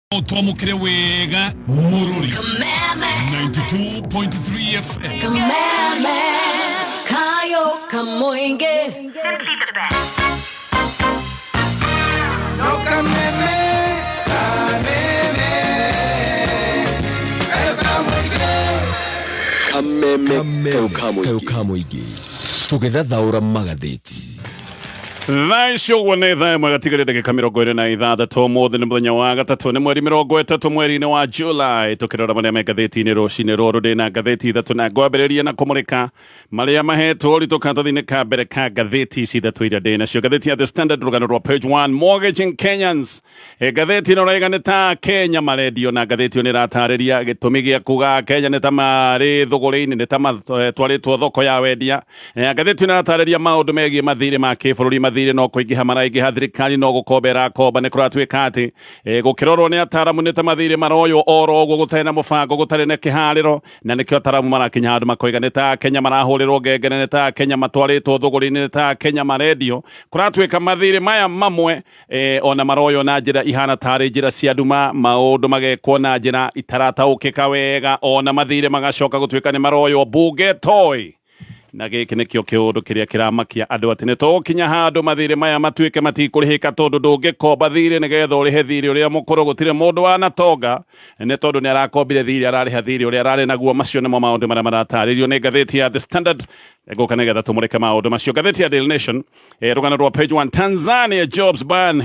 Twamukire wega Mururi 92.3 FM Kameme Kayo Kamoinge No kameme Kayo Kamoinge Tugethathaũra magathĩti Thaisho wanetha mwagatigarire gika 26 mothe ni muthenya wa gatatu ni mweri 30 mweri-ini wa July tukirora maria me ngathĩti-inĩ rũcinĩ rũrũ ndĩna ngathĩti ithatũ na ngwambĩrĩria na kũmũrĩka maria mahetwo ũritũ karatathi-inĩ ka mbere ka ngathĩti ici ithatũ iria ndĩnacio. Ngathĩti ya The Standard rũgano rwa page 1 mortgaging Kenyans. Ngathĩti ĩno raiga nĩ ta Kenya marendio na ngathĩti ĩyo nĩ ĩratarĩria gĩtũmi gĩa kuga Kenya nĩ ta marĩ thũgũrĩ-inĩ nĩ ta matwarĩtwo thoko ya wendia. Ngathĩti ĩno ĩratarĩria maũndũ megiĩ mathirĩ ma kĩbũrũri thire no kuingiha maraingiha thirikari no gukobera koba ni kuratwika ati gukirorwo ni ataramu ni ta mathire maroyo oro guo gutari na mubango gutari na kihariro na nikio ataramu marakinya handu makoiga ni ta Kenya marahurirwo ngengere ni ta Kenya matwaritwo thuguri-ini ni ta Kenya maredio kuratwika mathire maya mamwe ona maroyo na njira ihana tari njira cia nduma maundu magekwo na njira itarataukika wega ona mathire magacoka gutwika ni maroyo bunge toy na gĩkĩ nĩkĩo kĩũndũ kĩrĩa kĩramakia andũ atĩ nĩtũkinya handũ mathirĩ maya matuĩke matikũrĩhĩka tondũ ndũngĩkomba thirĩ nĩgetha ũrĩhe thirĩ ũrĩa mũkũrũ gũtirĩ mũndũ wanatonga nĩ tondũ nĩ arakombire thirĩ ararĩha thirĩ ũrĩa ararĩ naguo. Macio nĩmo maũndũ marĩa maratarĩrio nĩ ngathĩti ya The Standard gũka nĩgetha tũmũrĩke maũndũ macio. Ngathĩti ya Daily Nation rũgano rwa page 1 Tanzania jobs ban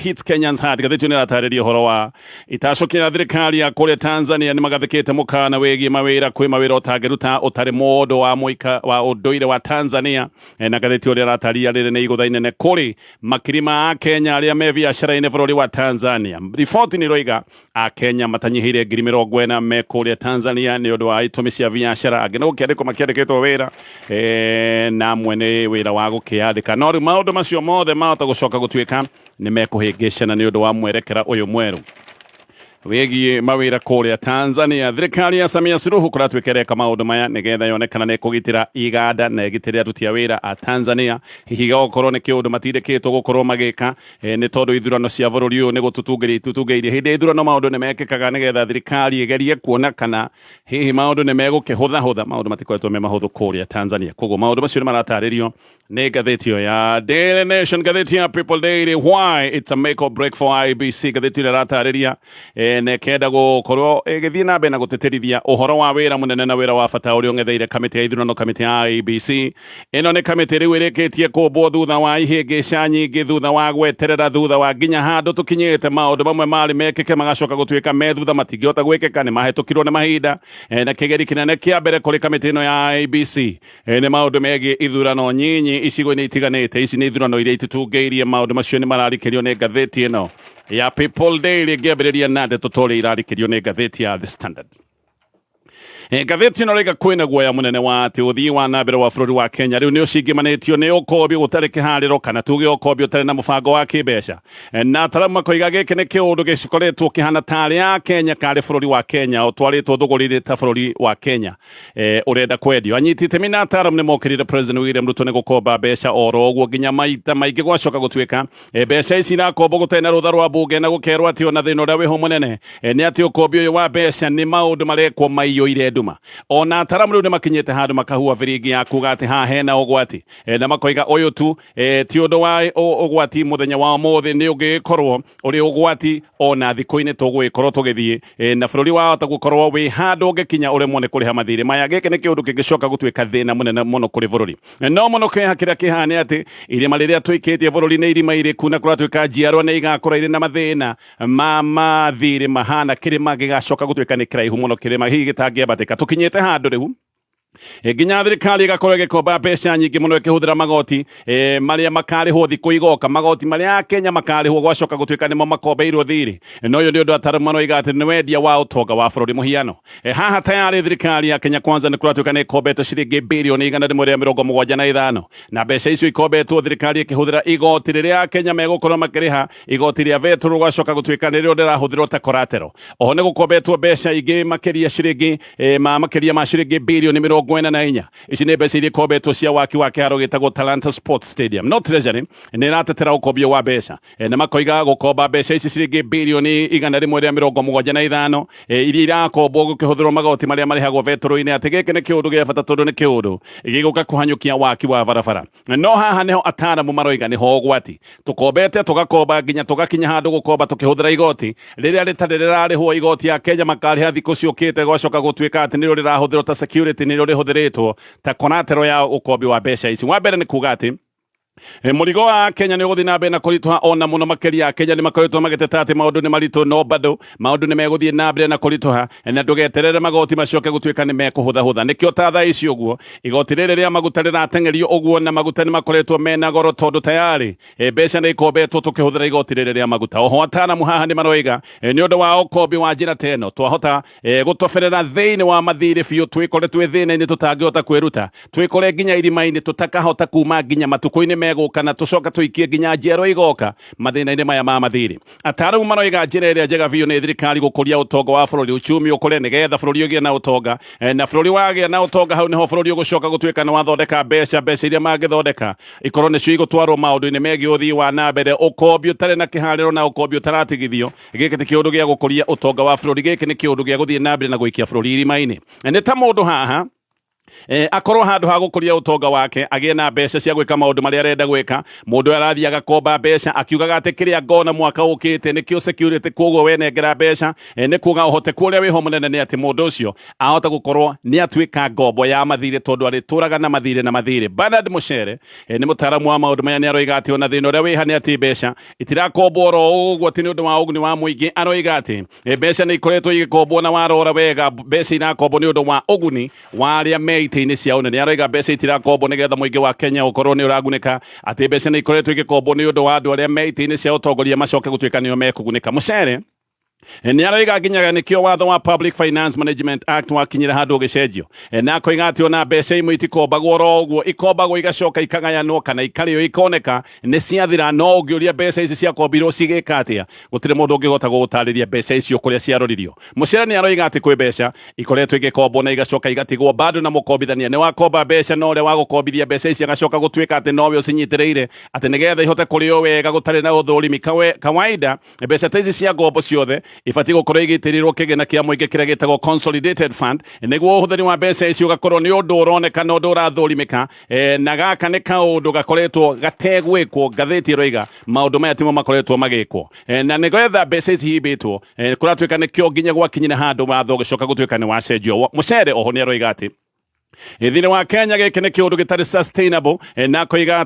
hits Kenyans hard. Ngathĩti nĩ ĩratarĩria ũhoro wa itacũkĩra thirikari ya kũrĩa Tanzania nĩ magathĩkĩte mũkana wĩgiĩ mawĩra kwĩ mawĩra ũtangĩruta ũtarĩ mũndũ wa mũika wa ũndũire wa Tanzania. Na ngathĩti ũrĩa ĩratarĩria rĩrĩ nĩ igũtha inene kũrĩ makiri ma Kenya arĩa me biacara-inĩ bũrũri wa Tanzania. Riboti nĩ roiga Kenya matanyihĩire 40,000 me kũrĩa Tanzania nĩ ũndũ wa itũmi cia biacara angĩ no gũkĩandĩkwo makĩandĩkĩtwo wĩra na mwene wĩra wa gũkĩandĩka no rĩu maũndũ macio mothe mahota gũcoka gũtuĩka nĩ mekũhĩngĩcana nĩ ũndũ wa mwerekera ũyũ mwerũ wĩgiĩ mawĩra kũrĩa Tanzania. Thirikari ya Samia Suluhu kũratwĩka ĩreka maũndũ maya nĩgetha yonekana nĩ kũgitĩra iganda na ĩgitĩre aruti a wĩra a Tanzania. Hihi gũkorwo nĩ kĩũndũ matindĩkĩtwo gũkorwo magĩka nĩ tondũ ithurano cia bũrũri ũyũ nĩ gũtũtungĩirie hĩndĩ ithurano maũndũ nĩ mekĩkaga nĩgetha thirikari ĩgerie kuona kana hihi maũndũ nĩ megũkĩhũthahũtha. Maũndũ matikoretwo me mahũthũ kũrĩa Tanzania koguo maũndũ macio nĩ maratarĩrio nĩ ngathĩti ĩyo ya Daily Nation. Ngathĩti ya People Daily why it's a make or break for IBC. Ngathĩti ĩrĩa ĩratarĩria nekenda gũkorwo ĩgĩthiĩ na mbere na gũtĩtĩrithia ũhoro wa wĩra mũnene na wĩra wa bata ũrĩa ũng'etheire kamĩtĩ ya ithurano kamĩtĩ ya IBC. Ĩno nĩ kamĩtĩ rĩu ĩrĩkĩtie kũmbwo thutha wa ihĩngĩca nyingĩ thutha wa gweterera thutha wa nginya handũ tũkinyĩte maũndũ mamwe marĩ mekĩke magacoka gũtuĩka me thutha matingĩhota gwĩkĩka nĩ mahĩtũkirwo nĩ mahinda na kĩgeri kĩnene kĩa mbere kũrĩ kamĩtĩ ĩno ya IBC nĩ maũndũ megiĩ ithurano nyinyi icigo-inĩ itiganĩte. Ici nĩ ithurano iria itũtungĩirie. Maũndũ macio nĩ mararikĩrio nĩ ngathĩti ĩno ya People Daily ngĩambĩrĩria na ndeto tũrĩa irarikĩrio nĩ ngathĩti ya The Standard. Ngathĩti ĩno rĩga kwĩna guoya mũnene wa atĩ ũthii wa na mbere wa bũrũri wa Kenya rĩu nĩ ũcingimanĩtio nĩ ũkombi gũtarĩ kĩharĩro kana tuge ũkombi ũtarĩ na mũbango wa kĩmbeca. Na ataramu makoiga gĩkĩ nĩ kĩũndũ gĩcikoretwo kĩhana tarĩ ya Kenya karĩ bũrũri wa Kenya ũtwarĩtwo thũgũrĩ-inĩ ta bũrũri wa Kenya ũrenda kwendio. Anyiti itemi na ataramu nĩ mokĩrĩire President William Ruto nĩ gũkomba mbeca oro ũguo nginya maita maingĩ gwacoka gũtuĩka mbeca ici irakombwo gũtarĩ na rũtha rwa mbunge na gũkerwo atĩ ona thĩna ũrĩa wĩho mũnene nĩ atĩ ũkombi ũyũ wa mbeca nĩ maũndũ marekwo maiyũire nduma. Ona ataramu rĩu nĩ makinyĩte handũ makahua biringi ya kuga atĩ haha hena ũgwati na makoiga ũyũ tu ti ũndũ wa ũgwati mũthenya wa ũmũthĩ nĩ ũngĩkorwo ũrĩ ũgwati ona thikũ-inĩ tũgũgĩkorwo tũgĩthiĩ na bũrũri wahota gũkorwo wĩ handũ ũngĩkinya ũremwo nĩ kũrĩha mathirĩ maya. Gĩkĩ nĩ kĩũndũ kĩngĩcoka gũtuĩka thĩna mũnene mũno kũrĩ bũrũri no mũno kĩeha kĩrĩa kĩhana atĩ irima rĩrĩa twĩkĩtie bũrũri nĩ irima irĩku na kũratuĩka njiaro nĩ igakũra irĩ na mathĩna ma mathirĩ mahana kĩrĩma gĩgacoka gũtuĩka nĩ kĩraihu mũno kĩrĩma hihi gĩtangĩambatĩka. Tũkinyĩte handũ rĩu nginya thirikari ĩgakorwo ĩgĩkomba mbeca nyingĩ mũno ĩkĩhũthĩra magoti marĩa makarĩhwo thikũ igoka magoti marĩa Kenya makarĩhwo gwacoka gũtuĩka nĩmo makombeirwo thirĩ. No ũyũ nĩ ũndũ ataramu maroiga atĩ nĩ wendia wa ũtonga wa bũrũri mũhiano. Haha tayarĩ thirikari ya Kenya Kwanza nĩ kũratuĩka nĩ ĩkombete ciringi birioni 175 na mbeca icio ikombetwo thirikari ĩkĩhũthĩra igoti rĩrĩa Kenya megũkorwo makĩrĩha igoti rĩa VAT gwacoka gũtuĩka nĩrĩo rĩrahũthĩrwo ta collateral. Oho nĩ gũkombetwo mbeca ingĩ makĩria ciringi makĩria ma ciringi birioni 50 44 ici nĩ mbeca iria ikombetwo cia waki wa kĩharo gĩtagwo Talanta Sports Stadium no Treasury nĩ ĩratetera ũkombio wa mbeca na makoiga gũkomba mbeca ici ciringi birioni 175 iria irakombwo gũkĩhũthĩrwo magoti marĩa marĩhagwo vetoro-inĩ atĩ gĩkĩ nĩ kĩũndũ gĩa bata tondũ nĩ kĩũndũ gĩgũka kũhanyũkia waki wa barabara no haha nĩho ataramu maroiga nĩho ũgwati tũkombete tũgakomba nginya tũgakinya handũ gũkomba tũkĩhũthĩra igoti rĩrĩa rĩtarĩ rĩrarĩhwo igoti ya Kenya makarĩha thikũ ciũkĩte gwacoka gũtuĩka atĩ nĩrĩo rĩrahũthĩrwo ta security nĩrĩo rĩhũthĩrĩtwo ta collateral ya ũkombi wa mbeca ici wa mbere nĩ kuga atĩ mũrigo wa Kenya nĩ ũgũthiĩ na mbere na kũritũha ona mũno makĩria Kenya nĩ makoretwo magĩteta atĩ maũndũ nĩ maritũ no bado maũndũ nĩ megũthiĩ na mbere na kũritũha na ndũgeterere magoti macoke gũtuĩka nĩ mekũhũthahũtha nĩkĩo ta thaa ici ũguo igoti rĩrĩ rĩa maguta rĩrateng'erio ũguo na maguta nĩ makoretwo mena goro tondũ tayarĩ mbeca nĩ ikombetwo tũkĩhũthĩra igoti rĩrĩ rĩa maguta oho ataramu haha nĩ maroiga nĩ ũndũ wa ũkombi wa njĩra ta ĩno twahota gũtoberera thĩinĩ wa mathirĩ biũ twĩkore twĩ thĩna-inĩ tũtangĩhota kwĩruta twĩkore nginya irima-inĩ tũtakahota kuma nginya matukũ-inĩ megũka na tũcoka tũikie nginya njiaro igoka mathĩna-inĩ maya ma mathirĩ ataramu maroiga njĩra ĩrĩa njega biũ nĩ thirikari gũkũria ũtonga wa bũrũri uchumi ũkũre nĩgetha bũrũri ũgĩe na ũtonga na bũrũri wagĩa na ũtonga hau nĩho bũrũri ũgũcoka gũtuĩka nĩ wathondeka mbeca iria mangĩthondeka ikorwo nĩcio igũtwarwo maũndũ-inĩ megiĩ ũthii wa na mbere ũkombi ũtarĩ na kĩharĩro na ũkombi ũtaratigithio gĩkĩ ti kĩũndũ gĩa gũkũria ũtonga wa bũrũri gĩkĩ nĩ kĩũndũ gĩa gũthiĩ na mbere na gũikia bũrũri irima-inĩ nĩ ta mũndũ haha akorwo handũ ha gũkũria ũtonga wake agĩe na mbeca cia gwĩka maũndũ marĩa arenda gwĩka mũndũ arathiĩ agakomba mbeca akiugaga atĩ kĩrĩa ngona mwaka ũkĩte nĩkĩo security koguo wenengera mbeca nĩ kuga ũhoteku ũrĩa wĩho mũnene nĩ atĩ mũndũ ũcio ahota gũkorwo nĩ atuĩka ngombo ya mathirĩ tondũ arĩtũraga na mathirĩ Bernard Muchere nĩ mũtaramu wa maũndũ maya nĩ aroiga atĩ ona thĩna ũrĩa wĩha nĩ atĩ mbeca itirakombwo oro ũguo atĩ nĩ ũndũ wa ũguni wa mũingĩ aroiga atĩ mbeca nĩ ikoretwo igĩkombwo na warora wega mbeca irakombwo nĩ ũndũ wa ũguni wa arĩa itĩ-inĩ ciao nĩ aroiga mbeca itirakombwo nĩgetha mũingĩ wa Kenya ũkorwo nĩ ũragunĩka atĩ mbeca nĩ ikoretwo igĩkombwo nĩ ũndũ wa andũ arĩa me itĩ-inĩ cia ũtongoria macoke gũtuĩka nĩo mekũgunĩka Muchere nĩ aroiga nginyaga nĩkĩo watho wa Public Finance Management Act wakinyĩra handũ ũgĩcenjio na akoiga atĩ ona mbeca imwe itikombagwo oro ũguo ikombagwo igacoka ikagayanwo kana ikarĩo ikoneka nĩ ciathira no ũngĩũria mbeca ici ciakombirwo cigĩka atĩa gũtirĩ mũndũ ũngĩhota gũgũtarĩria mbeca icio kũrĩa ciaroririo Muchere nĩ aroiga atĩ kwĩ mbeca ikoretwo igĩkombwo na igacoka igatigwo bado na mũkombithania nĩ wakomba mbeca no ũrĩa wagũkombithia mbeca ici agacoka gũtuĩka atĩ nowe ũcinyitĩrĩire atĩ nĩgetha ihote kũrĩo wega gũtarĩ na ũthũrimi kawaida mbeca ta ici cia ngombo ciothe ibatiĩ gũkorwo igĩtĩrĩrwo kĩgĩna kĩa mũingĩ kĩrĩa gĩtagwo consolidated fund nĩguo ũhũthĩri wa mbeca icio ũgakorwo nĩ ũndũ ũroneka na ũndũ ũrathũrimĩka na gaka nĩ kaũndũ gakoretwo gategwĩkwo ngathĩti ĩroiga maũndũ maya timo makoretwo magĩkwo na nĩgetha mbeca ici himbĩtwo kũratuĩka nĩkĩo nginya gwakinyire handũ watho ũgĩcoka gũtuĩka nĩ wacenjio Muchere oho nĩ aroiga atĩ thĩinĩ wa Kenya gĩkĩ nĩ kĩũndũ gĩtarĩ sustainable na koiga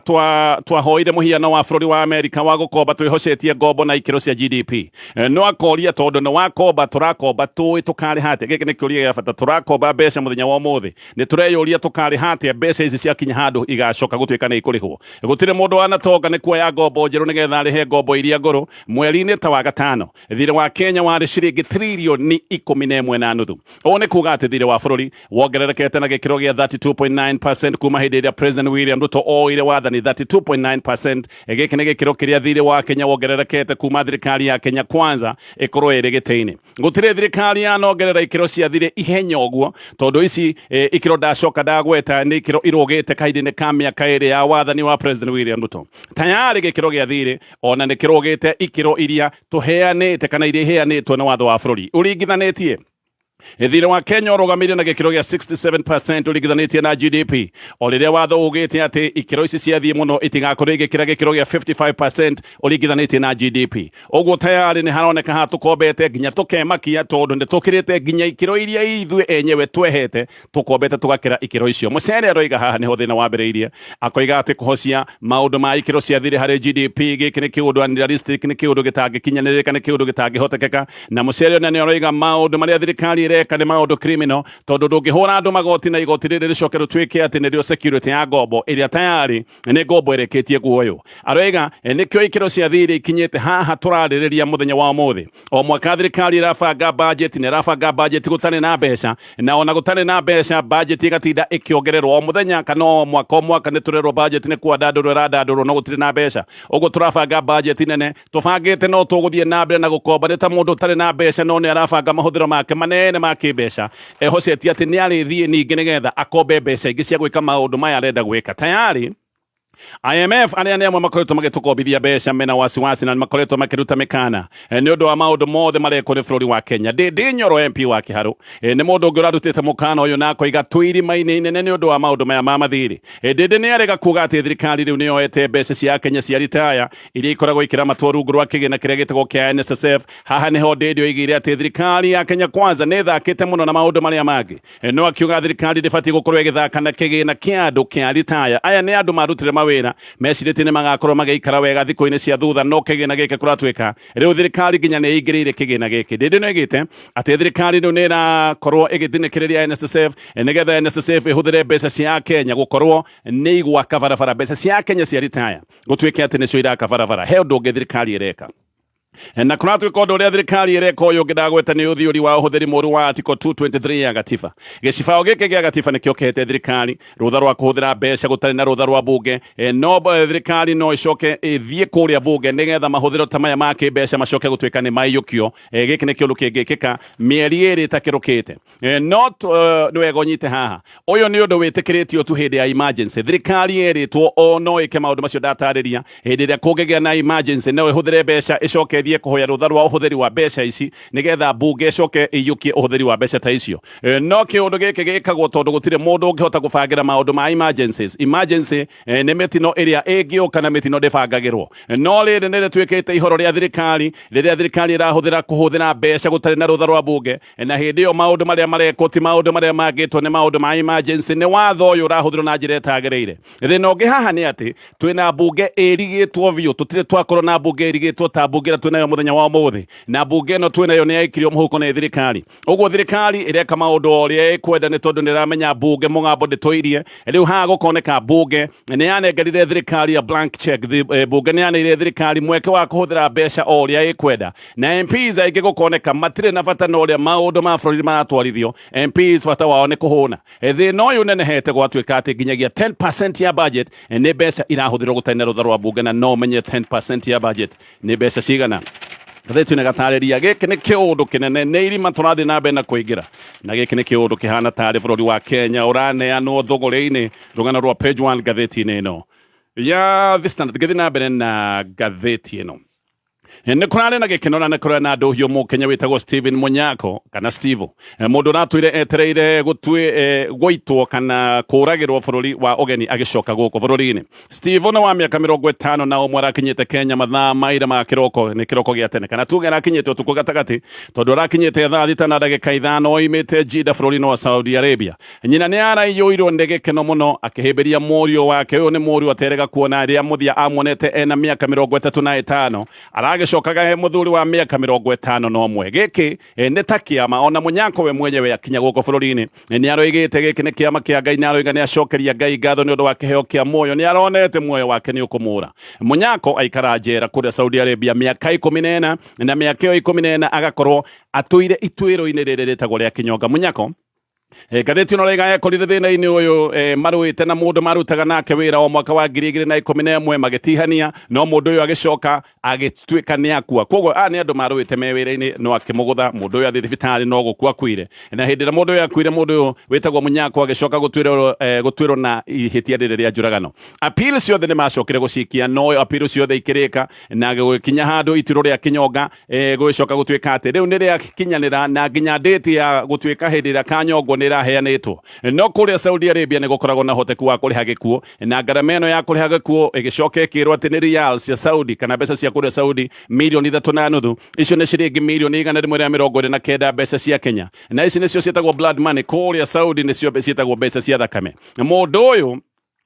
twahoire mũhiano wa bũrũri wa Amerika wa gũkomba twĩhocetie ngombo na ikĩro cia GDP no akoria tondũ nĩ wakomba tũrakomba tũĩ tũkarĩha atĩa gĩkĩ nĩ kĩũria gĩa bata tũrakomba mbeca mũthenya wa ũmũthĩ nĩ tũreyũria tũkarĩha atĩa mbeca ici ciakinya handũ igacoka gũtuĩka nĩ ikũrĩhwo gũtirĩ mũndũ wanatonga nĩ kuoya ngombo njerũ nĩgetha arĩhe ngombo iria ngũrũ mweri-inĩ ta wa gatano thirĩ wa Kenya warĩ ciringi tririoni 11.5 ũũ nĩ kuga atĩ thirĩ wa bũrũri wongererekete na gĩkĩro gĩa 32.9% kuma hĩndĩ ĩrĩa President William Ruto oire wathani 32.9% gĩkĩ nĩ gĩkĩro kĩrĩa thirĩ wa Kenya wongererekete kuma thirikari ya Kenya Kwanza ĩkorwo ĩrĩ gĩtĩ-inĩ gũtirĩ thirikari yanongerera ikĩro cia thirĩ ihenya ũguo tondũ ici ikĩro ndacoka ndagweta nĩ ikĩro irũgĩte kahinda-inĩ ka mĩaka ĩrĩ ya wathani wa President William Ruto tayarĩ gĩkĩro gĩa thirĩ ona nĩ kĩrũgĩte ikĩro iria tũheanĩte kana iria iheanĩtwo nĩ watho wa bũrũri ũringithanĩtie thirĩ wa Kenya ũrũgamĩrĩire na gĩkĩro gĩa 67% ũringithanĩtie na GDP o rĩrĩa watho ugĩte atĩ ikĩro ici ciathiĩ mũno itigakorwo igĩkĩra gĩkĩro gĩa 55% ũringithanĩtie na GDP ũguo tayarĩ nĩ haroneka ha tũkombete nginya tũkemakia tondũ nĩ tũkĩrĩte nginya ikĩro iria ithuĩ enyewe twehete tũkombete tũgakĩra ikĩro icio Muchere aroiga haha nĩho thĩna wambĩrĩirie akoiga atĩ kũhocia maũndũ ma ikĩro cia thirĩ harĩ GDP gĩkĩ nĩ kĩũndũ unrealistic nĩ kĩũndũ gĩtangĩkinyanĩrĩka nĩ kĩũndũ gĩtangĩhotekeka na Muchere ona nĩ aroiga maũndũ marĩa thirikari ĩreka nĩ maũndũ criminal tondũ ndũngĩhũra andũ magoti na igoti rĩrĩ rĩcoke rĩtuĩke atĩ nĩrĩo security ya ngombo ĩrĩa tayarĩ nĩ ngombo ĩrekĩtie guoyo aroiga nĩkĩo ikĩro cia thirĩ ikinyĩte haha tũrarĩrĩria mũthenya wa ũmũthĩ o mwaka thirikari ĩrabanga budget nĩ ĩrabanga budget gũtarĩ na mbeca na ona gũtarĩ na mbeca budget ĩgatinda ĩkĩongererwo o mũthenya kana o mwaka nĩ tũrerwo budget nĩ kwandandũrwo ĩrandandũrwo no gũtirĩ na mbeca ũguo tũrabanga budget nene tũbangĩte no tũgũthiĩ na mbere na gũkomba nĩ ta mũndũ ũtarĩ na mbeca no nĩ arabanga mahũthĩro make manene ma kĩmbeca ehoceti atĩ nĩ arĩthiĩ ningĩ nĩgetha akombe mbeca ingĩ cia gwĩka maũndũ maya arenda gwĩka tayari IMF arĩa nĩ amwe makoretwo magĩtũkombithia mbeca mena wasiwasi na makoretwo makĩruta mĩkana nĩ ũndũ wa maũndũ mothe marekwo nĩ bũrũri wa Kenya. Ndĩ Nyoro MP wa Kĩharũ nĩ mũndũ ũngĩ ũrarutĩte mũkana ũyũ na akoiga twĩrima-inĩ inene nĩ ũndũ wa maũndũ maya ma mathirĩ. Ndĩ nĩ arega kuga atĩ thirikari rĩu nĩyoete mbeca cia Kenya cia ritaya iria ikoragwo ikĩramatwo rungu rwa kĩgĩna kĩrĩa gĩtagwo kĩa NSSF. Haha nĩho Ndĩndĩ oigire atĩ thirikari ya Kenya Kwanza nĩ ĩthakĩte mũno na maũndũ marĩa mangĩ. No akiuga thirikari ndĩbatiĩ gũkorwo ĩgĩthaka na kĩgĩna kĩa andũ kĩa ritaya. Aya nĩ andũ marutire mawĩra mecirĩtie nĩ magakorwo magĩikara wega thikũ-inĩ cia thutha, no kĩgĩna gĩkĩ kũratuĩka rĩu thirikari nginya nĩ ĩingĩrĩire kĩgĩna gĩkĩ. Ndĩndĩ nĩ oigĩte atĩ thirikari rĩu nĩ ĩrakorwo ĩgĩthinĩkĩrĩria NSSF nĩgetha NSSF ĩhũthĩre mbeca cia Kenya gũkorwo nĩ igwaka barabara. Mbeca cia Kenya cia ritaya gũtuĩke atĩ nĩcio iraka barabara. He ũndũ ũngĩ thirikari ĩreka na kũratuĩka ũndũ ũrĩa thirikari ĩreka ũyũ ũngĩ ndagweta nĩ ũthiũri wa ũhũthĩri mũũru wa article 223 ya gatiba. Gĩcibao gĩkĩ gĩa gatiba nĩkĩo kĩhete thirikari rũtha rwa kũhũthĩra mbeca gũtarĩ na rũtha rwa mbunge. No thirikari no ĩcoke ĩthiĩ kũrĩa mbunge nĩgetha mahũthĩro ta maya ma kĩmbeca macoke gũtuĩka nĩ maiyũkio. Gĩkĩ nĩ kĩũndũ kĩngĩkĩka mĩeri ĩrĩ ĩtakĩrũkĩte. No nĩ wega ũnyite haha, ũyũ nĩ ũndũ wĩtĩkĩrĩtio tu hĩndĩ ya emergency. Thirikari ĩrĩtwo o no ĩke maũndũ macio ndatarĩria. Hĩndĩ ĩrĩa kũngĩgĩa na emergency no ĩhũthĩre mbeca ĩcoke thiĩ kũhoya rũtha rwa ũhũthĩri wa mbeca ici nĩgetha mbunge ĩcoke ĩiyũkie ũhũthĩri wa mbeca ta icio. No kĩũndũ gĩkĩ gĩkagwo tondũ gũtirĩ mũndũ ũngĩhota gũbangĩra maũndũ ma emergencies. Emergency nĩ mĩtino ĩrĩa ĩngĩũka na mĩtino ndĩbangagĩrwo. No rĩrĩ nĩ rĩtuĩkĩte ihoro rĩa thirikari rĩrĩa thirikari ĩrahũthĩra kũhũthĩra mbeca gũtarĩ na rũtha rwa mbunge, na hĩndĩ ĩyo maũndũ marĩa marekwo ti maũndũ marĩa mangĩtwo nĩ maũndũ ma emergency. Nĩ watho ũyũ ũrahũthĩrwo na njĩra ĩtagĩrĩire. Thĩna ũngĩ haha nĩ atĩ twĩna mbunge ĩrigĩtwo biũ, tũtirĩ twakorwo na mbunge ĩrigĩtwo ta mbunge ĩrĩa twĩnayo mũthenya wa ũmũthĩ, na mbunge ĩno twĩnayo nĩ yaikirio mũhuko nĩ thirikari. Ũguo thirikari ĩreka maũndũ o ũrĩa ĩkwenda nĩ tondũ nĩ ĩramenya mbunge mũgambo ndĩtũirie. Rĩu haha gũkoneka mbunge nĩ yanengerire thirikari ya blank check. Mbunge nĩ yaneire thirikari mweke wa kũhũthĩra mbeca o ũrĩa ĩkwenda, na MPs aingĩ gũkoneka matirĩ na bata na ũrĩa maũndũ ma bũrũri maratwarithio. MPs bata wao nĩ kũhũna. Thĩna ũyũ nenehete gwatuĩka atĩ nginyagia 10% ya budget nĩ mbeca irahũthĩrwo gũtarĩ na rũtha rwa mbunge, na no menye 10% ya budget nĩ mbeca cigana. Gatheti-inĩ gatarĩria gĩkĩ nĩ kĩũndũ kĩnene, nĩ irima tũrathiĩ na mbere na kũingĩra, na gĩkĩ nĩ kĩũndũ kĩhana tarĩ bũrũri wa Kenya ũraneanwo thũgũrĩ-inĩ. Rũgano rwa page 1 gatheti-inĩ ĩno ya The Standard. Gĩthiĩ na mbere na gatheti ĩno. Nĩ kũrarĩ na gĩkeno na nĩ kũrarĩ na ndũhiũ Mũkenya wĩtagwo Stephen Munyako kana Steve, mũndũ ũratwĩre etereire gũitwo kana kũragĩrwo bũrũri wa ũgeni agĩcoka gũkũ bũrũri-inĩ. Steve nĩ wa mĩaka 50 na ũmwe arakinyĩte Kenya mathaa maira ma kĩroko, nĩ kĩroko gĩa tene kana tuge arakinyĩte ũtukũ gatagatĩ, tondũ arakinyĩte thaa thita na ndagĩka ithano oimĩte Jeddah bũrũri-inĩ wa Saudi Arabia. Nyina nĩ araiyũirwo nĩ gĩkeno mũno akĩhĩmbĩria mũriũ wake. Ũyũ nĩ mũriũ aterega kuona rĩrĩa mũthia amuonete ena mĩaka 35 agĩcokaga he mũthuri wa mĩaka 51. Gĩkĩ nĩ ta kĩama, ona Munyako we mwenyewe akinya gũkũ bũrũri-inĩ nĩ aroigĩte gĩkĩ nĩ kĩama kĩa Ngai, na aroiga nĩ acokeria Ngai ngatho nĩ ũndũ wa kĩheo kĩa muoyo. Nĩ aronete muoyo wake nĩ ũkũmũra. Munyako aikara njera kũrĩa Saudi Arabia mĩaka 14, na mĩaka ĩyo 14 agakorwo atũire ituĩro-inĩ rĩrĩ rĩtagwo rĩa Kinyonga. Munyako gatheti ĩno rĩga ekorire thĩna-inĩ ũyũ marũĩte na mũndũ marutaga nake wĩra o mwaka wa 2011 magĩtihania, no mũndũ ũyũ agĩcoka agĩtuĩka nĩ akua. Koguo nĩ andũ marũĩte me wĩra-inĩ no akĩmũgũtha, mũndũ ũyũ athiĩ thibitarĩ no gũkua akuire. Na hĩndĩ ĩrĩa mũndũ ũyũ akuire, mũndũ ũyũ wĩtagwo Munyako agĩcoka gũtuĩrwo na ihĩtia rĩrĩ rĩa njũragano. Appeal ciothe nĩ macokire gũcikia, no appeal ciothe ikĩrĩka na gũkinya handũ iturũ rĩa Kinyonga gũgĩcoka gũtuĩka atĩ rĩu nĩ rĩakinyanĩra, na nginya date ya gũtuĩka hĩndĩ ĩrĩa Kanyongo nĩ ĩraheanĩtwo. No kũrĩa Saudi Arabia nĩ gũkoragwo na hoteku wa kũrĩha gĩkuũ, na ngarama ĩno ya kũrĩha gĩkuũ ĩgĩcoka ĩkĩrwo atĩ nĩ riyals cia Saudi kana mbeca cia kũrĩa Saudi mirioni 3.5. Icio nĩ ciringi mirioni 129 mbeca cia Kenya, na ici nĩcio ciĩtagwo blood money. Kũrĩa Saudi nĩcio ciĩtagwo mbeca cia thakame. Mũndũ ũyũ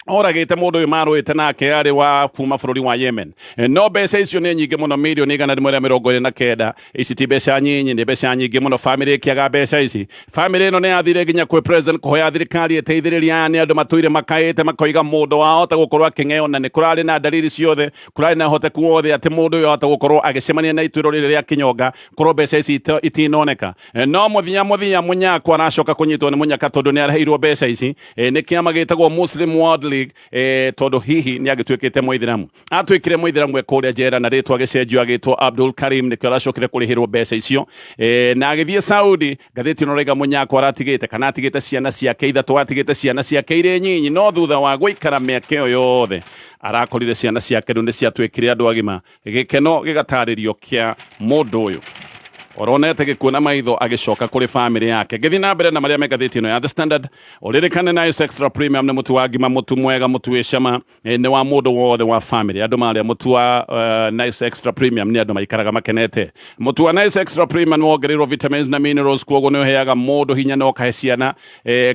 oragĩte mũndũ ũyũ marũĩte nake arĩ wa kuma bũrũri wa Yemen. No mbeca icio nĩ nyingĩ mũno, mirioni 129. Ici ti mbeca nyinyi, nĩ mbeca nyingĩ mũno. Family ĩkĩaga mbeca ici. Family ĩno nĩ yathire nginya kwĩ president kũhoya thirikari ĩteithĩrĩria nĩ andũ matũire makaĩte makoiga mũndũ wahota gũkorwo akĩng'eo, na nĩ kũrarĩ na dalili ciothe, kũrarĩ na hoteku wothe atĩ mũndũ ũyũ ahota gũkorwo agĩcemania na ituĩro rĩrĩ rĩa Kinyonga, korwo mbeca ici itinoneka. No mũthia Munyako aracoka kũnyitwo nĩ Munyaka tondũ nĩ araheirwo mbeca ici nĩ kĩama gĩtagwo Muslim World League tondu hihi ni agitwikite muithiramu atwikire muithiramu ekuria jera na ritwa gicenjio agitwo Abdul Karim nikyo aracokire kurihirwo mbeca icio na agithie Saudi gatheti no rega munyako aratigite kana atigite ciana ciake ithatu atigite ciana ciake ire nyinyi no thutha wa guikara miaka iyo yothe arakorire ciana ciake ndu ni ciatwikire andu agima gikeno gigataririo kia mundu uyu oronete gikuona maitho agicoka kuri family yake githi na mbere na maria megatheti no ya The Standard oririkane Nice Extra Premium ni mutu wa ngima mutu mwega mutu wicama ni wa mundu wothe wa family andu maria mutu wa Nice Extra Premium ni andu maikaraga makenete mutu wa Nice Extra Premium wongereirwo vitamins na minerals kuogo ni uheaga mundu hinya no kahe ciana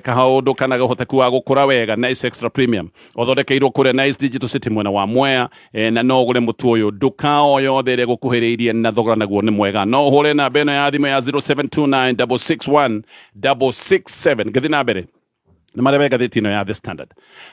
kahaundu kana gahoteku wa gukura wega Nice Extra Premium othorekeirwo kure Nice Digital City mwena wa Mwea na no gure mutu uyu duka o yothe ire gukuhiriirie na thogora naguo ni mwega no hure na beno ya thimo ya 0729661667 githi na mbere na maria megatheti no ya The Standard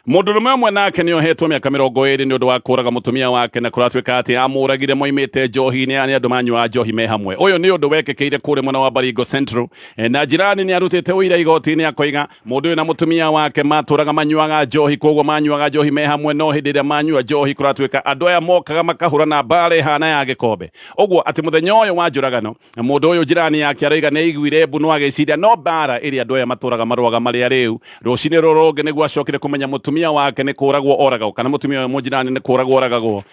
mundurume mwe nake ni ohetwo miaka 20 ni undu wa kuraga mutumia wake na kuratwika ati amuragire moimite njohi-ini ani andu manyua njohi me hamwe uyu ni undu wekekeire kure mwena wa Baringo Central na jirani ni arutite uira igoti-ini akoiga mundu na mutumia wake maturaga manyuaga njohi koguo manyuaga njohi me hamwe no hindi ria manyua njohi kuratwika andu aya mokaga makahura na bare hana ya gikombe uguo ati muthenya uyu wa njuragano mundu uyu jirani yake araiga ni iguire mbu no agiciria no bara iri andu aya maturaga maruaga maria riu rucini roroge niguo acokire kumenya mutumia wake ni kuragwo oragwo kana mutumia wa mujirani ni kuragwo oragagwo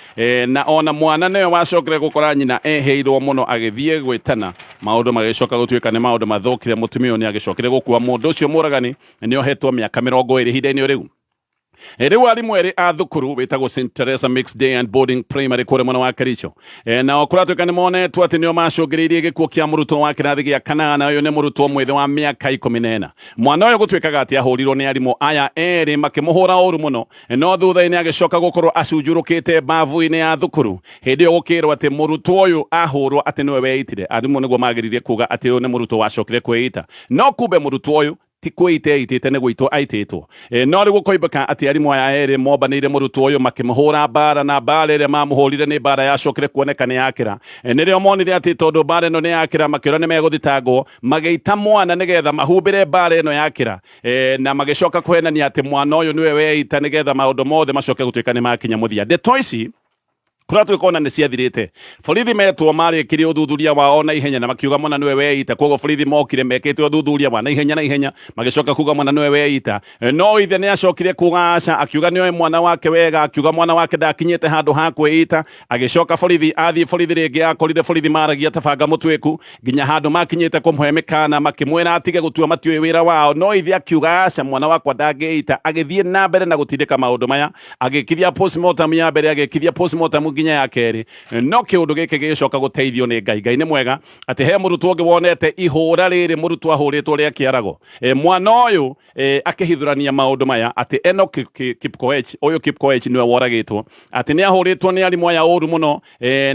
na ona mwana niwe wacokire gukora nyina eheirwo muno agithie gwitana maundu magicoka gutwika ni maundu mathukire mutumia ni agicokire gukua mundu ucio muragani ni ohetwo miaka 20 hinda-ini riu riu arimu eri a thukuru witagwo St Teresa Mixed Day and Boarding Primary kure mwena wa Kericho na okuratwika ni monetwo ati nio macungiriirie gikuo kia murutwo wa kirathi gia kanana uyu ni murutwo mwithe wa miaka 14 mwana uyu gutwikaga ati ahurirwo ni arimu aya eri makimuhura uru muno no thutha-ini agicoka gukorwo acunjurukite bavu-ini ya thukuru hindi iyo gukirwo ati murutwo uyu ahurwo ati niwe weitire arimu niguo magiririe kuga ati uyu ni murutwo wacokire kweita no kumbe murutwo uyu ti kwite itite ne gwitwo aititwo no rigu koibaka ati arimu aya eri mobanire murutwo uyu makimuhura bara na bara ire mamuhurire ni bara yacokire kuoneka ni yakira nirio monire ati tondu bara ino ni yakira makira ni meguthitangwo magita mwana nigetha mahumbire bara ino yakira na magicoka kuhenania ati mwana uyu niwe weita nigetha maundu mothe macoke gutwika ni makinya muthia ndeto ici kuratwikona ni ciathirite borithi metwo marikire uthuthuria wao na ihenya na makiuga mwana niwe weita koguo borithi mokire mekite uthuthuria wa na ihenya magicoka kuga mwana niwe weita no ithe ni acokire kuga aca akiuga niwe mwana wake wega akiuga mwana wake ndakinyite handu ha kweita agicoka borithi athie borithi ringi akorire borithi maragia tabanga mutwiku nginya handu makinyite kumhe mikana makimwira atige gutua matiwe wira wao no ithe akiuga aca mwana wakwa ndangeita agithie na mbere na gutindika maundu maya agikithia postmortem ya mbere agikithia postmortem nginya ya keri no kiundu giki gicoka guteithio ni Ngai ni mwega ati he murutwo ungi wonete ihura riri murutwo ahuritwo ria kiarago mwana uyu akihithurania maundu maya ati eno Kipkoech uyu Kipkoech niwe woragitwo ati ni ahuritwo ni arimu aya uru muno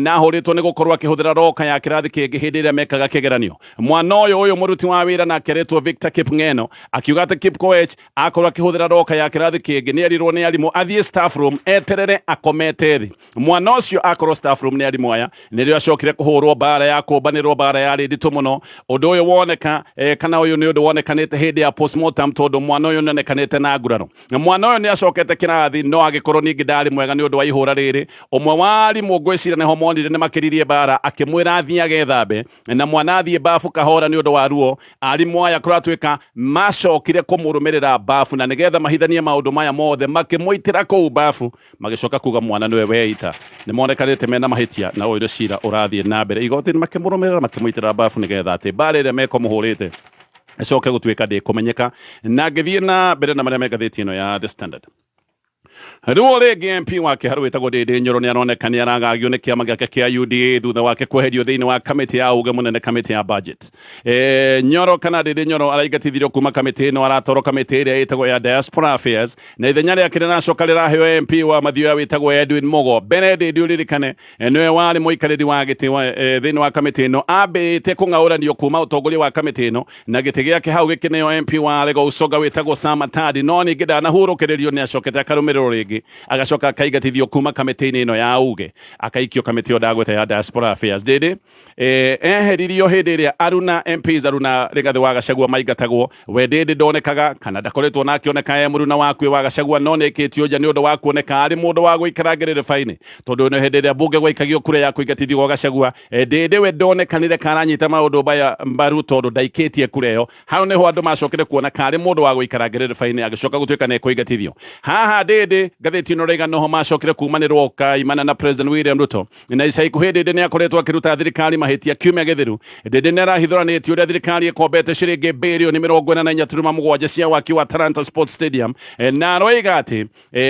na ahuritwo ni gukorwo akihuthira roka ya kirathi kingi hindi ria mekaga kigeranio mwana uyu muruti wa wira na keretwo Victor Kipngeno akiuga ati Kipkoech akorwo akihuthira roka ya kirathi kingi ni erirwo ni arimu athie staff room eterere akomete thi mwana ucio akorwo staff room ni arimu aya nirio acokire kuhurwo bara ya kumbanirwo bara ya rinditu muno undu uyu woneka kana uyu ni undu wonekanite hindi ya postmortem tondu mwana uyu nenekanite na nguraro mwana uyu ni acokete kirathi no agikorwo ningi ndari mwega ni undu wa ihura riri umwe wa arimu ngwicira ni homonire ni makiririe bara akimwira athie agethambe na mwana athie bafu kahora ni undu wa ruo arimu aya kuratwika macokire kumurumirira bafu na nigetha mahithanie maundu maya mothe makimwitira kuu bafu magicoka kuga mwana niwe weita ni monekanite mena mahitia na uyu cira urathie na mbere igoti ni makimurumirira makimwitira bafu nigetha ati bara ire meko muhurite acoke gutwika ndi kumenyeka na ngithie na mbere na maria megatheti ino ya The Standard riu ringi MP wake haru witagwo Ndindi Nyoro ni aroneka ni aragagio ni kiama giake kia UDA thutha wake kweherio thiini wa kamiti ya uge munene kamiti ya budget Nyoro kana Ndindi Nyoro araigatithirio kuma kamiti ino aratoro kamiti iria itagwo ya Diaspora Affairs na ithenya riake rinacoka riraheo MP wa Mathioya witagwo Edwin Mogo Benedict uririkane niwe wari muikariri wa giti thiini wa kamiti ino ambite kung'auranio kuma utongoria wa kamiti ino na giti giake hau gikineo MP wa Lego Usoga witagwo Sam Atadi no ningi ndanahurukiririo ni acokete akarumirwo kũrũgamĩrĩrwo rĩngĩ agacoka akaigatithio kuma kamĩtĩ-inĩ ĩno ya uge akaikio kamĩtĩ ndagweta ya diaspora affairs ndĩndĩ eheririo hĩndĩ ĩrĩa Aruna MPs Aruna Rigathi wa Gachagua maingatagwo we ndĩndĩ ndonekaga kana ndakoretwo nakĩoneka Mũruna waku wa Gachagua no nekĩtio nja nĩ ũndũ wa kuoneka arĩ mũndũ wa gũikara ngerereba-inĩ tondũ nĩ hĩndĩ ĩrĩa mbunge gwaikagio kura ya kũingatithio gwa Gachagua ndĩndĩ we ndonekanire karanyita maũndũ baya mbaru tondũ ndaikĩtie kura ĩyo hau nĩho andũ macokire kuona karĩ mũndũ wa gũikara ngerereba-inĩ agĩcoka gũtuĩka nĩ kũingatithio haha ndĩndĩ ngathĩti ĩno Raiga noho macokire kumanĩrwo kaimana na President William Ruto na ica ikuhĩ ndĩndĩ nĩ akoretwo akĩruta thirikari mahĩtia kiumia gĩthiru ndĩndĩ nĩ arahithũranĩtie ũrĩa thirikari ĩkombete ciringi birioni 44.7 cia waki wa Talanta Sports Stadium na aroiga atĩ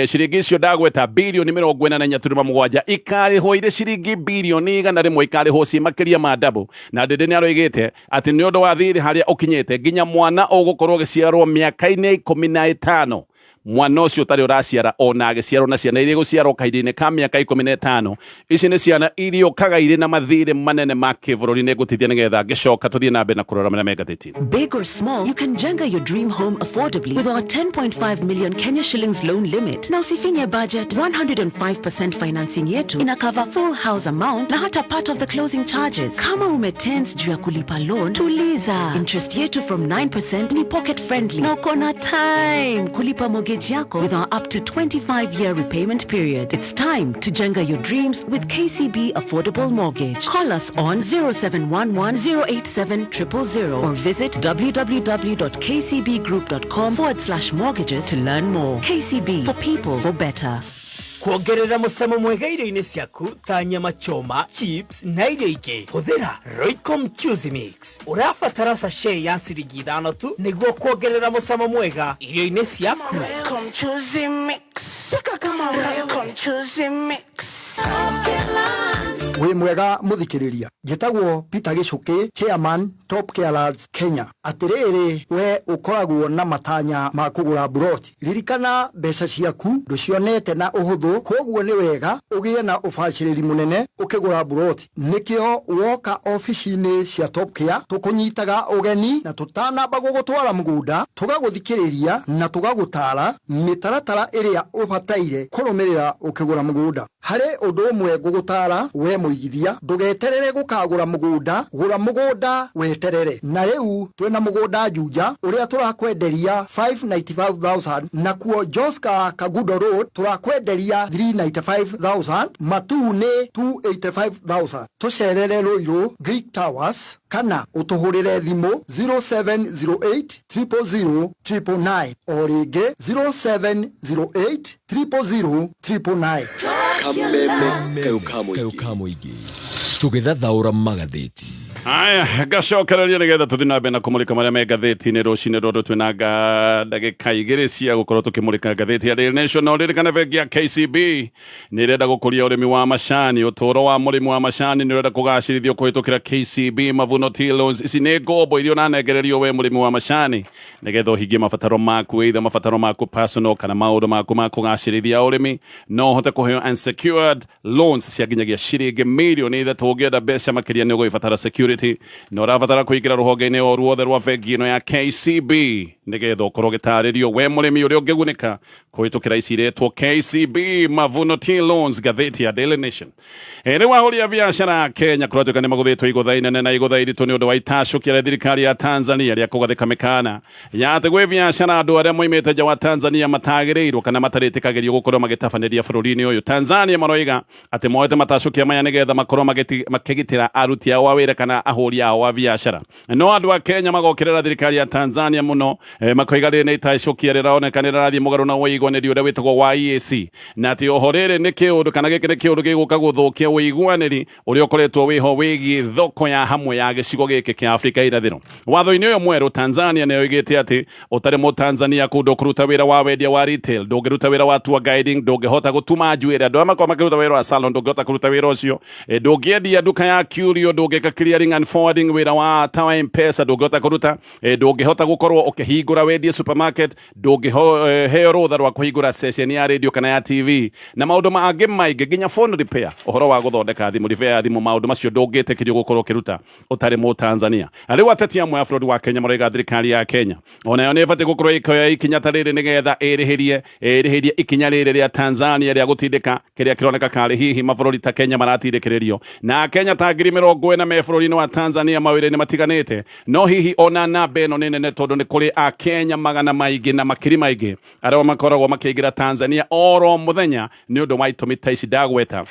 ciringi icio ndagweta birioni 44.7 ikarihwo irĩ ciringi birioni 100 ikarihwo ci makĩria ma double na ndĩndĩ nĩ aroigĩte atĩ nĩ ũndũ wa thirĩ harĩa ũkinyĩte nginya mwana ũgũkorwo gĩciarwo mĩaka-inĩ 15 mwana ũcio ũtarĩ ũraciara ona agĩciarwo na ciana iria gũciarwo kahinda-inĩ ka mĩaka 15 ici nĩ ciana irĩũkaga irĩ na mathirĩ manene ma kĩbũrũri nĩ gũteithia nĩgetha ngĩcoka tũthiĩ na mbere na kũrora marĩa megatĩti. Big or small, you can jenga your dream home affordably with our 10.5 million Kenya shillings loan limit. Na usifinye budget, 105% financing yetu ina cover full house amount na hata part of the closing charges. Kama umetense juu ya kulipa loan, tuliza. Interest yetu from 9% ni pocket friendly. Na uko na time kulipa mortgage yako with our up to 25-year repayment period. It's time to jenga your dreams with KCB Affordable Mortgage. Call us on 0711-087-000 or visit www.kcbgroup.com/mortgages to learn more. KCB, for people, for better. Kuongerera musamo mwega irio-inĩ ciaku ta nyama choma, chips na irio ingĩ hũthĩra Royco Mchuzi Mix. Ũrabatara sachet ya ciringi 5 tu nĩguo kuongerera musamo mwega irio-inĩ ciaku. Royco Mchuzi Mix. Pika kama Royco Mchuzi Mix. Wĩ mwega mũthikĩrĩria njĩtagwo Peter Gicuki chairman Top Care Lads Kenya atĩrĩrĩ we ũkoragwo na matanya ma kũgũra buroti ririkana mbeca ciaku ndũcionete na ũhũthũ koguo nĩ wega ũgĩe na ũbacĩrĩri mũnene ũkĩgũra buroti nĩkĩo woka ofici-inĩ cia Top Care tũkũnyitaga ũgeni na tũtanamba gũgũtwara mũgũnda tũgagũthikĩrĩria na tũgagũtara mĩtaratara ĩrĩa ũbataire kũrũmĩrĩra ũkĩgũra mũgũnda harĩ ũndũ ũmwe gũgũtara we mũigithia ndũgeterere gũkagũra mũgũnda gũra mũgũnda weterere na rĩu twĩna mũgũnda Juja ũrĩa tũrakwenderia 595,000 na kuo Joska Kagudo Road tũrakwenderia 395,000 Matune 285,000 tũcerere Ruiru Greek Towers kana ũtũhũrĩre thimũ 0708 000 o rĩngĩ 0708 000 kameme kau mũingĩ tũgĩthathaũra magathĩti. Aya gacokereria nĩgetha tũthiĩ na mbere na kũmũrĩka marĩa me ngathĩti-inĩ rũcinĩ rũrũ twĩna ndagĩka igĩrĩ cia gũkorwo tũkĩmũrĩka ngathĩti ya Daily Nation na ũririkane bengi ya KCB nĩ ĩrenda gũkũria ũrĩmi wa macani ũtũũro wa mũrĩmi wa macani nĩ ũrenda kũgacĩrithio kũhĩtũkĩra KCB mavuno T loans ici nĩ ngombo iria ũnanengererio we mũrĩmi wa macani nĩgetha ũhingie mabataro maku either mabataro maku personal kana maũndũ maku ma kũgacĩrithia ũrĩmi no ũhote kũheo unsecured loans cia nginyagia ciringi mirioni 3 ũngĩenda mbeca makĩria nĩ ũgũgĩbatara security no rabatara kũingĩra rũhonge-inĩ o ruothe rwa bengi ĩno ya KCB nĩgetha ũkorwo gĩtarĩrio we mũrĩmi ũrĩa ũngĩgunĩka kũhĩtũkĩra ici iretwo KCB mavuno T loans ngathĩti ya Daily Nation nĩ wahũria biacara Kenya kũratuĩka nĩ magũthĩtwo igũtha inene na igũtha iritũ nĩ ũndũ wa itacũkia rĩa thirikari ya Tanzania rĩa kũgathĩka mĩkana ya atĩ gwĩ biacara andũ arĩa moimĩte nja wa Tanzania matagĩrĩirwo kana matarĩtĩkagĩrio gũkorwo magĩtabanĩria bũrũri-inĩ ũyũ Tanzania maroiga atĩ moete matacũkia maya nĩgetha makorwo makĩgitĩra aruti ao a wĩra kana ahũri ao a biacara no andũ a Kenya magokĩrĩra thirikari ya Tanzania mũno makoiga rĩrĩ nĩ itacũkia rĩroneka nĩ rĩrathiĩ mũgarũ na ũiguanĩri ũrĩa wĩtagwo wa EAC na atĩ oho rĩrĩ nĩ kĩũndũ kana gĩkĩ nĩ kĩũndũ gĩgũka gũthũkia ũiguanĩri ũrĩa ũkoretwo wĩho wĩgiĩ thoko ya hamwe ya gĩcigo gĩkĩ kĩa Afrika irathĩro watho-inĩ ũyũ mwerũ Tanzania nĩ yoigĩte atĩ ũtarĩ Mũtanzania kũndũ kũruta wĩra wa wendia wa retail ndũngĩruta wĩra wa tour guiding ndũngĩhota gũtuma njuĩrĩ andũ arĩa makorwo makĩruta wĩra wa salon ndũngĩhota kũruta wĩra ũcio ndũngĩendia nduka ya curio ndũngĩka clearing sending and forwarding wira wa tawa M-Pesa ndungihota kuruta ndungihota gukorwo ukihingura wendie supermarket ndungiheo rutha rwa kuhingura station ya radio kana ya TV na maundu mangi maingi nginya phone repair uhoro wa guthondeka thimu repair ya thimu maundu macio ndungitikirio gukorwo kiruta utari mu Tanzania ari ateti amwe ya bũrũri wa Kenya maraiga thirikari ya Kenya onayo nĩ ĩbatiĩ gũkorwo ĩkĩoya ikinya ta rĩrĩ nĩgetha ĩrĩhĩrie ikinya rĩrĩ rĩa Tanzania rĩa gũtindĩka kĩrĩa kĩroneka karĩ hihi mabũrũri ta Kenya maratindĩkĩrĩrio na Kenya ta ngiri 40 me bũrũri-inĩ wa Tanzania mawĩra-inĩ matiganĩte no hihi ona namba ĩno nĩ nene tondũ nĩ kũrĩ a Kenya magana maingĩ na makiri maingĩ arĩa makoragwo makĩingĩra Tanzania oro mũthenya nĩ ũndũ wa itũmi ta ici ndagweta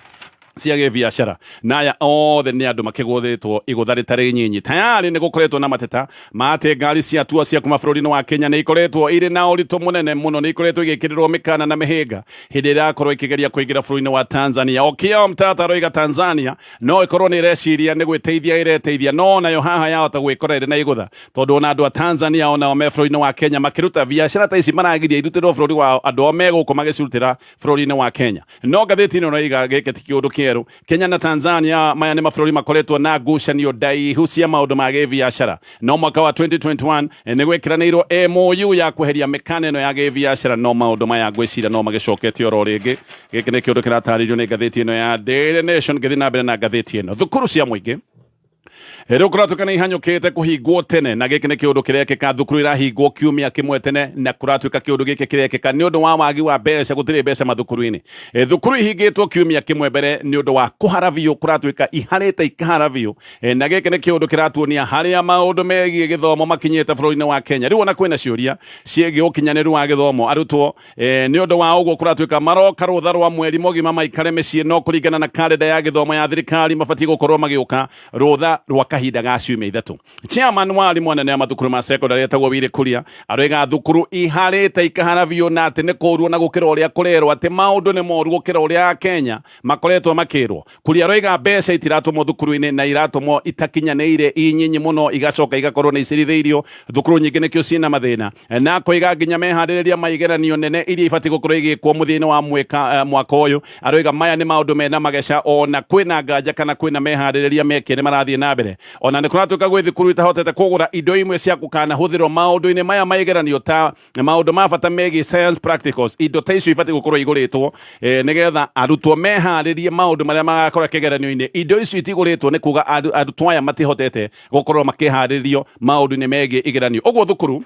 cia biashara naya othe nĩ andũ makĩgũthĩtwo igũtha rĩtarĩ nyinyi tayari nĩ gũkoretwo na mateta mate ngari cia tua cia kuma bũrũri-inĩ wa Kenya nĩ ikoretwo irĩ na ũritũ mũnene mũno nĩ ikoretwo igĩkĩrĩrwo mĩkana na mĩhĩnga hĩndĩ ĩrĩa ĩrakorwo ikĩgeria kũingĩra bũrũri-inĩ wa Tanzania okĩo mtata aroiga Tanzania no ĩkorwo nĩ ĩreciria nĩ gwĩteithia ĩreteithia no nayo haha yahota gwĩkora ĩrĩ na igũtha tondũ ona andũ a Tanzania onao me bũrũri-inĩ wa Kenya makĩruta biashara ta ici maragiria irutĩrwo bũrũri wao andũ o megũkũ magĩcirutĩra bũrũri-inĩ wa Kenya no ngathĩti-inĩ ũraiga gĩkĩ ti kĩũndũ kĩerũ Kenya na Tanzania maya nĩ mabũrũri makoretwo na ngucanio ndaihu cia maũndũ ma gĩbiashara no mwaka wa 2021 nĩ gwĩkĩranĩirwo MOU ya kweheria mĩkana ĩno ya gĩbiashara no maũndũ maya ngwĩciria no magĩcoketio oro rĩngĩ gĩkĩ nĩ kĩũndũ kĩratarĩrio nĩ ngathĩti ĩno ya Daily Nation gĩthiĩ na mbere na ngathĩti ĩno thukuru cia mũingĩ rĩu kũratuĩka nĩ ihanyũkĩte kũhingwo tene na gĩkĩ nĩ kĩũndũ kĩrekĩka thukuru irahingwo kiumia kĩmwe tene na kũratuĩka kĩũndũ gĩkĩ kĩrekĩka nĩ ũndũ wa wagi wa mbeca gũtirĩ mbeca mathukuru-inĩ thukuru ihingĩtwo kiumia kĩmwe mbere nĩ ũndũ wa kũhara biũ kũratuĩka iharĩte ikahara biũ na gĩkĩ nĩ kĩũndũ kĩratuonia harĩa maũndũ megiĩ gĩthomo makinyĩte bũrũri-inĩ wa Kenya rĩu ona kwĩna ciũria ciĩgiĩ ũkinyanĩru wa gĩthomo arutwo nĩ ũndũ wa ũguo kũratuĩka maroka rũtha rwa mweri mũgima maikare mĩciĩ no kũringana na kalenda ya gĩthomo ya thirikari mabatiĩ gũkorwo magĩũka rũtha rwa kahinda ga ciumia ithatũ chairman wa arimũ anene a mathukuru ma secondary etagwo Wili Kuria aroiga thukuru iharĩte ikahara biũ na atĩ nĩ kũũrwo na gũkĩra ũrĩa kũrerwo atĩ maũndũ nĩ moru gũkĩra ũrĩa Kenya makoretwo makĩrwo Kuria aroiga mbeca itiratũmwo thukuru-inĩ na iratũmwo itakinyanĩire inyinyi mũno igacoka igakorwo nĩ icirithĩirio thukuru nyingĩ nĩkĩo ciĩna mathĩna na koiga nginya meharĩrĩria maigeranio nene iria ibatiĩ gũkorwo igĩkwo mũthia-inĩ wa mwaka ũyũ aroiga maya nĩ maũndũ mena mageca ona kwĩna nganja kana kwĩna meharĩrĩria mekĩre marathiĩ na mbere ona nĩ kũratuĩka gwĩ thukuru itahotete kũgũra indo imwe cia gũkanahũthĩrwo maũndũ-inĩ maya maigeranio ta maũndũ ma bata megiĩ science practicals indo ta icio ibatiĩ gũkorwo igũrĩtwo nĩgetha arutwo meharĩrie maũndũ marĩa magakorwo kĩgeranio-inĩ indo icio itigũrĩtwo nĩ kuga arutwo aya matihotete gũkorwo makĩharĩrio maũndũ-inĩ megiĩ igeranio ũguo thukuru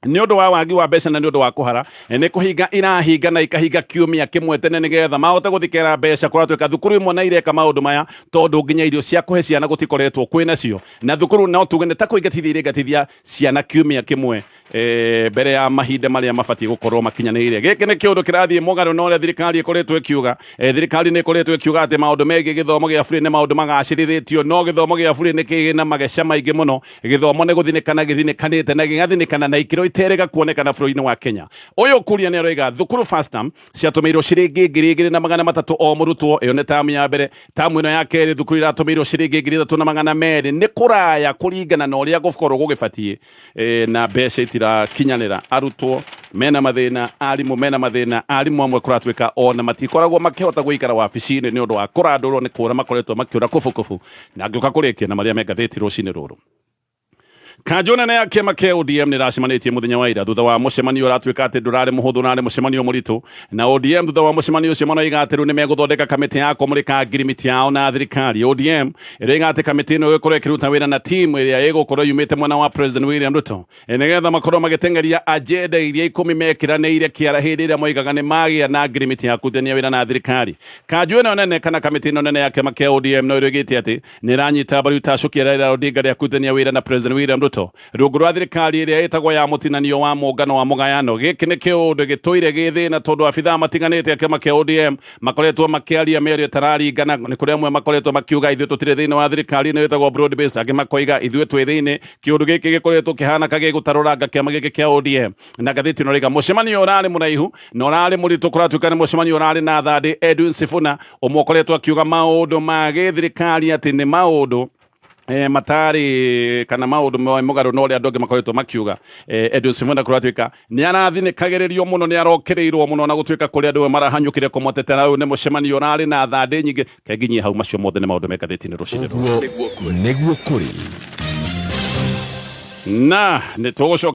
nĩ ũndũ wa wagi wa mbeca na nĩ ũndũ wa kũhara nĩ kũhinga irahinga na ikahinga kiumia kĩmwe tene nĩgetha mahote gũthikĩra mbeca kũratuĩka thukuru imwe na ireka maũndũ maya tondũ nginya irio cia kũhe ciana gũtikoretwo kwĩnacio na thukuru no tuge nĩ ta kũingatithia ciana kiumia kĩmwe mbere ya mahinda marĩa mabatiĩ gũkorwo makinyanĩire gĩkĩ nĩ kĩũndũ kĩrathiĩ mũgarũ na ũrĩa thirikari ĩkoretwo ĩkiuga thirikari nĩ ĩkoretwo ĩkiuga atĩ maũndũ megiĩ gĩthomo gĩa bũrũri nĩ maũndũ magacĩrithĩtio no gĩthomo gĩa bũrũri nĩ kĩrĩ na mageca maingĩ mũno gĩthomo nĩ gũthinĩkana gĩthinĩkanĩte na gĩgathinĩkana na ikĩro iterĩga kuonekana bũrũri-inĩ wa Kenya ũyũ Kuria nĩ aroiga thukuru first term ciatũmĩirwo ciringi ngiri 2,300 o mũrutwo ĩyo nĩ tamu ya mbere tamu ĩno ya kerĩ thukuru iratũmĩirwo ciringi 3,200 nĩ kũraya kũringana na ũrĩa gũkorwo gũgĩbatiĩ na mbeca itirakinyanĩra arutwo mena mathĩna arimũ amwe kũratuĩka ona matikoragwo makĩhota gũikara wabici-inĩ nĩ ũndũ wa kũrandũrwo nĩ kũra makoretwo makĩũra kũbũkũbũ na ngĩũka kũrĩkia na marĩa me ngathĩti rũcinĩ rũrũ kanjũ nene ya kĩama kĩa ODM nĩ racemanĩtie mũthenya wa ira thutha wa mũcemanio ũratuĩka atĩ ndũrarĩ mũhũthũ narĩ mũcemanio mũritũ na ODM thutha wa mũcemanio ũcio maroiga atĩ rĩu nĩ megũthondeka kamĩtĩ ya kũmũrĩka ngirimiti yao na thirikari ODM ĩroiga atĩ kamĩtĩ ĩno ĩgũkorwo ĩkĩruta wĩra na timu ĩrĩa ĩgũkorwo yumĩte mwena wa President William Ruto nĩgetha makorwo magĩteng'eria agenda iria 10 mekĩranĩire kĩara hĩndĩ ĩrĩa moigaga nĩ magĩa na ngirimiti ya kũrutithania wĩra na thirikari kanjũ ĩno nene kana kamĩtĩ ĩno nene ya kĩama kĩa ODM no ĩroigĩte atĩ nĩ ĩranyita mbaru itacukia Raila Odinga rĩa kũrutithania wĩra na President William Ruto rungu rwa thirikari ĩrĩa ĩtagwo ya mũtinanio wa mũngano wa mũgayano gĩkĩ nĩ kĩũndũ gĩtũire gĩthĩna tondũ abithaa matiganĩte a kĩama kĩa ODM makoretwo makĩaria mĩario ĩtararingana nĩ kũrĩ amwe makoretwo makiuga ithuĩ tũtirĩ thĩinĩ wa thirikari ĩno ĩtagwo broad based angĩ makoiga ithuĩ twĩ thĩinĩ kĩũndũ gĩkĩ gĩkoretwo kĩhana gĩgũtarũranga kĩama gĩkĩ kĩa ODM na ngathĩti ĩno rĩga mũcemanio ũrarĩ mũraihu na ũrarĩ mũritũ kũratuĩka nĩ mũcemanio ũrarĩ na thandĩ Edwin Sifuna ũmwe ũkoretwo akiuga maũndũ ma gĩthirikari atĩ nĩ maũndũ matari kana maundu mugaru no ria ndoge makoretwo makiuga Edwin Sifuna kuratuika ni arathinikagererio muno ni arokereirwo muno na gutuika kuri andu marahanyukire kumutetera uyu ni mucemanio rari na thande nyingi kenginyi hau macio mothe ni maundu mekatheti-ini rucini niguo kuri na ni tugucoka